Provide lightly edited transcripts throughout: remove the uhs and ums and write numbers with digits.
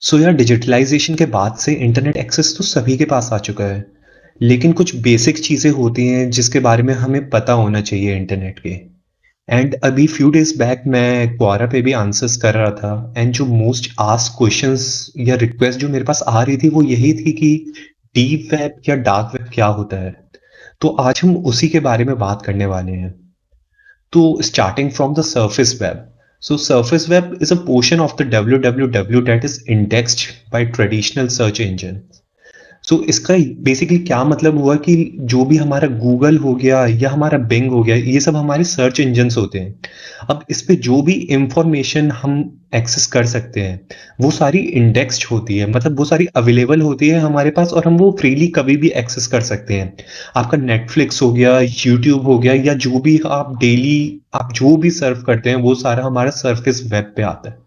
सो यार डिजिटलाइजेशन के बाद से इंटरनेट एक्सेस तो सभी के पास आ चुका है। लेकिन कुछ बेसिक चीज़ें होती हैं जिसके बारे में हमें पता होना चाहिए इंटरनेट के। एंड अभी फ्यू डेज बैक मैं क्वारा पे भी आंसर्स कर रहा था एंड जो मोस्ट आस्क क्वेश्चंस या रिक्वेस्ट जो मेरे पास आ रही थी वो यही थी कि डीप वेब या डार्क वेब क्या होता है। तो आज हम उसी के बारे में बात करने वाले हैं। तो starting from the surface web. So surface web is a portion of the www that is indexed by traditional search engine. इसका बेसिकली क्या मतलब हुआ कि जो भी हमारा गूगल हो गया या हमारा बिंग हो गया, ये सब हमारे सर्च इंजन्स होते हैं। अब इस पे जो भी इंफॉर्मेशन हम एक्सेस कर सकते हैं वो सारी इंडेक्स्ड होती है, मतलब वो सारी अवेलेबल होती है हमारे पास और हम वो फ्रीली कभी भी एक्सेस कर सकते हैं। आपका नेटफ्लिक्स हो गया, यूट्यूब हो गया, या जो भी आप डेली आप जो भी सर्व करते हैं वो सारा हमारा सरफेस वेब पे आता है।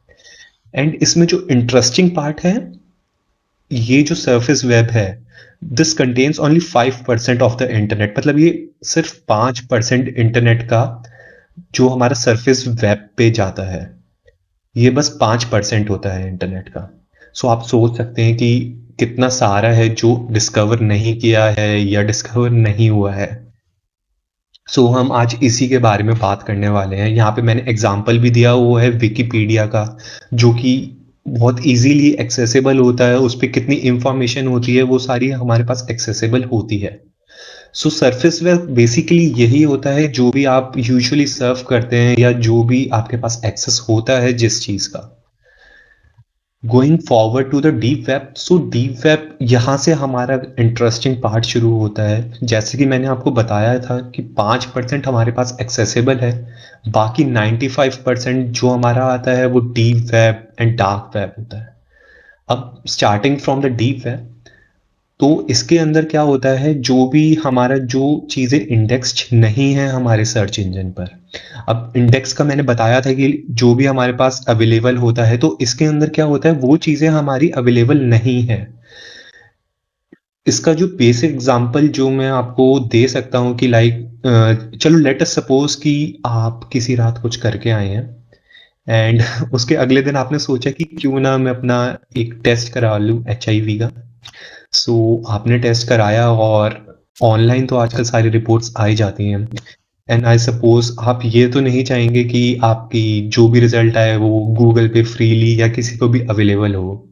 एंड इसमें जो इंटरेस्टिंग पार्ट है, ये जो सरफेस वेब है, this contains only 5% of the internet. मतलब ये सिर्फ 5% इंटरनेट का जो हमारा सरफेस वेब पे जाता है, ये बस 5% होता है इंटरनेट का। आप सोच सकते हैं कि कितना सारा है जो डिस्कवर नहीं किया है या डिस्कवर नहीं हुआ है। हम आज इसी के बारे में बात करने वाले हैं। यहाँ पे मैंने एग्जाम्पल भी दिया, वो है विकिपीडिया का, जो कि बहुत इजीली एक्सेसिबल होता है। उस पे कितनी इंफॉर्मेशन होती है वो सारी हमारे पास एक्सेसिबल होती है। सरफेस वेब बेसिकली यही होता है, जो भी आप यूजुअली सर्व करते हैं या जो भी आपके पास एक्सेस होता है जिस चीज़ का। Going forward to the deep web, deep web यहाँ से हमारा इंटरेस्टिंग पार्ट शुरू होता है। जैसे कि मैंने आपको बताया था कि 5% हमारे पास एक्सेसिबल है, बाकी 95% जो हमारा आता है वो deep web and dark web होता है। अब starting from the deep web, तो इसके अंदर क्या होता है, जो भी हमारा जो चीज़ें इंडेक्स्ड नहीं है हमारे सर्च इंजन पर। अब इंडेक्स का मैंने बताया था कि जो भी हमारे पास अवेलेबल होता है, तो इसके अंदर क्या होता है, वो चीज़ें हमारी अवेलेबल नहीं है। इसका जो बेसिक एग्जांपल जो मैं आपको दे सकता हूँ कि चलो लेट अस सपोज कि आप किसी रात कुछ करके आए हैं एंड उसके अगले दिन आपने सोचा कि क्यों ना मैं अपना एक टेस्ट करा लूँ HIV का। आपने टेस्ट कराया और ऑनलाइन तो आजकल सारी रिपोर्ट्स आ ही जाती हैं। एंड आई सपोज आप ये तो नहीं चाहेंगे कि आपकी जो भी रिजल्ट आए वो गूगल पे फ्रीली या किसी को भी अवेलेबल हो।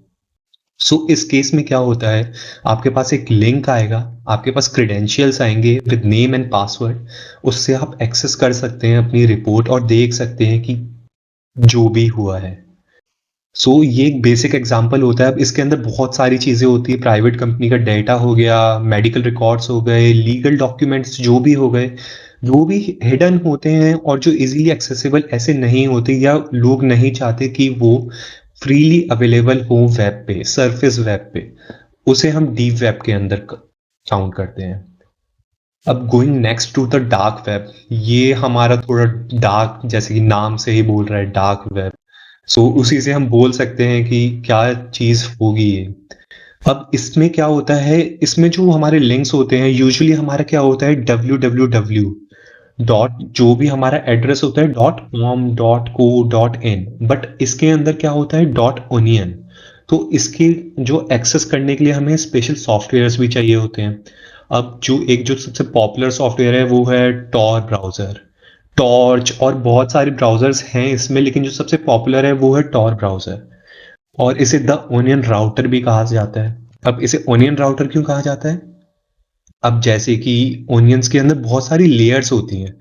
इस केस में क्या होता है, आपके पास एक लिंक आएगा, आपके पास क्रेडेंशियल्स आएंगे विद नेम एंड पासवर्ड। उससे आप एक्सेस कर सकते हैं अपनी रिपोर्ट और देख सकते हैं कि जो भी हुआ है। ये एक बेसिक एग्जांपल होता है। अब इसके अंदर बहुत सारी चीज़ें होती है, प्राइवेट कंपनी का डेटा हो गया, मेडिकल रिकॉर्ड्स हो गए, लीगल डॉक्यूमेंट्स जो भी हो गए, वो भी हिडन होते हैं और जो इजीली एक्सेसिबल ऐसे नहीं होते या लोग नहीं चाहते कि वो फ्रीली अवेलेबल हो वेब पे, सरफेस वेब पे, उसे हम डीप वेब के अंदर काउंट करते हैं। अब going next to the dark web, ये हमारा थोड़ा डार्क, जैसे कि नाम से ही बोल रहा है डार्क वेब। उसी से हम बोल सकते हैं कि क्या चीज़ होगी ये। अब इसमें क्या होता है, इसमें जो हमारे लिंक्स होते हैं, यूजुअली हमारा क्या होता है, www डॉट, जो भी हमारा एड्रेस होता है .com.co.in, बट इसके अंदर क्या होता है .onion। तो इसके जो एक्सेस करने के लिए हमें स्पेशल सॉफ्टवेयर्स भी चाहिए होते हैं। अब जो सबसे पॉपुलर सॉफ्टवेयर है वो है टॉर ब्राउज़र, टॉर्च, और बहुत सारे ब्राउज़र्स हैं इसमें, लेकिन जो सबसे पॉपुलर है वो है टॉर ब्राउज़र। और इसे द ओनियन राउटर भी कहा जाता है। अब इसे ओनियन राउटर क्यों कहा जाता है? अब जैसे कि ओनियंस के अंदर बहुत सारी लेयर्स होती हैं,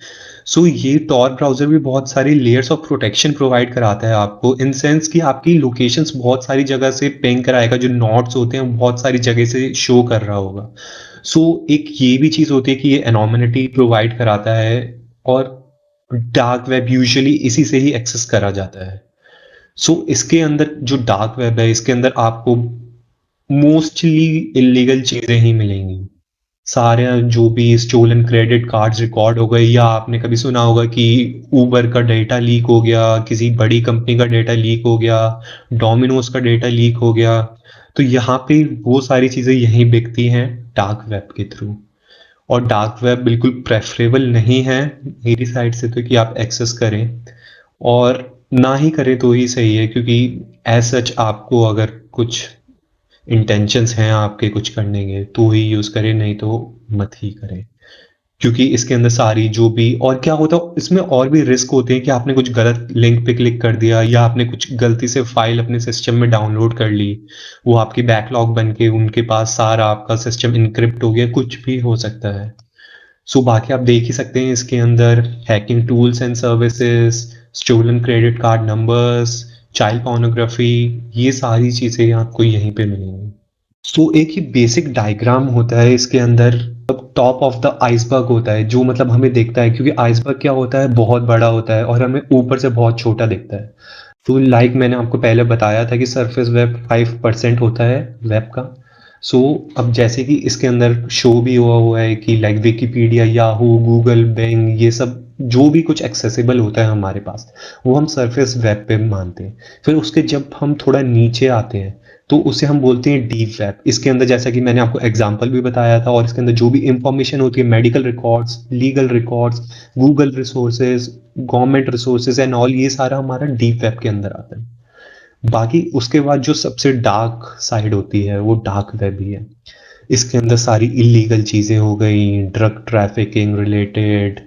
ये टॉर ब्राउज़र भी बहुत सारी लेयर्स ऑफ प्रोटेक्शन प्रोवाइड कराता है आपको, इन सेंस कि आपकी लोकेशंस बहुत सारी जगह से पिंग कराएगा, जो नोड्स होते हैं वो बहुत सारी जगह से शो कर रहा होगा। एक ये भी चीज़ होती है कि ये एनोनिमिटी प्रोवाइड कराता है, और डार्क वेब यूजुअली इसी से ही एक्सेस करा जाता है। इसके अंदर जो डार्क वेब है, इसके अंदर आपको मोस्टली इलीगल चीज़ें ही मिलेंगी। सारे जो भी स्टोलन क्रेडिट कार्ड्स रिकॉर्ड हो गए, या आपने कभी सुना होगा कि उबर का डेटा लीक हो गया, किसी बड़ी कंपनी का डेटा लीक हो गया, डोमिनोज का डेटा लीक हो गया। तो यहाँ पे वो सारी चीज़ें यहीं बिकती हैं डार्क वेब के थ्रू। और डार्क वेब बिल्कुल प्रेफरेबल नहीं है मेरी साइड से तो कि आप एक्सेस करें, और ना ही करें तो ही सही है, क्योंकि एज सच आपको अगर कुछ इंटेंशंस हैं आपके कुछ करने के तो ही यूज़ करें, नहीं तो मत ही करें। क्योंकि इसके अंदर सारी जो भी और क्या होता है इसमें और भी रिस्क होते हैं कि आपने कुछ गलत लिंक पे क्लिक कर दिया या आपने कुछ गलती से फाइल अपने सिस्टम में डाउनलोड कर ली, वो आपकी बैकलॉग बन के उनके पास सारा आपका सिस्टम एन्क्रिप्ट हो गया, कुछ भी हो सकता है। सो बाकी आप देख ही सकते हैं इसके अंदर hacking tools and services, stolen credit card numbers, child pornography, ये सारी चीज़ें आपको यहीं पे मिलेंगी। सो एक ही बेसिक डायग्राम होता है इसके अंदर, टॉप ऑफ द आइसबर्ग होता है जो मतलब हमें दिखता है, क्योंकि आइसबर्ग क्या होता है बहुत बड़ा होता है और हमें ऊपर से बहुत छोटा दिखता है। तो लाइक मैंने आपको पहले बताया था कि सरफेस वेब 5% होता है वेब का। सो अब जैसे कि इसके अंदर शो भी हुआ हुआ है कि like Wikipedia, Yahoo, Google, Bing, ये सब जो भी कुछ एक्सेसिबल होता है हमारे पास, वो हम सरफेस वेब पे मानते हैं। फिर उसके जब हम थोड़ा नीचे आते हैं तो उसे हम बोलते हैं डीप वेब। इसके अंदर जैसा कि मैंने आपको एग्जांपल भी बताया था, और इसके अंदर जो भी इंफॉर्मेशन होती है, medical records, legal records, Google resources, government resources and all, ये सारा हमारा डीप वेब के अंदर आता है। बाकी उसके बाद जो सबसे डार्क साइड होती है वो डार्क वेब ही है। इसके अंदर सारी इलीगल चीज़ें हो गई, ड्रग ट्रैफिकिंग रिलेटेड,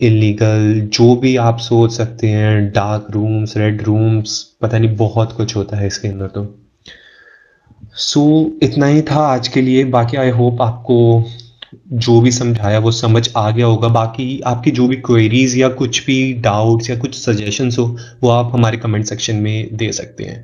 इलीगल जो भी आप सोच सकते हैं, डार्क रूम्स, रेड रूम्स, पता नहीं बहुत कुछ होता है इसके अंदर तो। सो इतना ही था आज के लिए। बाकी आई होप आपको जो भी समझाया वो समझ आ गया होगा। बाकी आपकी जो भी क्वेरीज या कुछ भी डाउट्स या कुछ सजेशंस हो वो आप हमारे कमेंट सेक्शन में दे सकते हैं।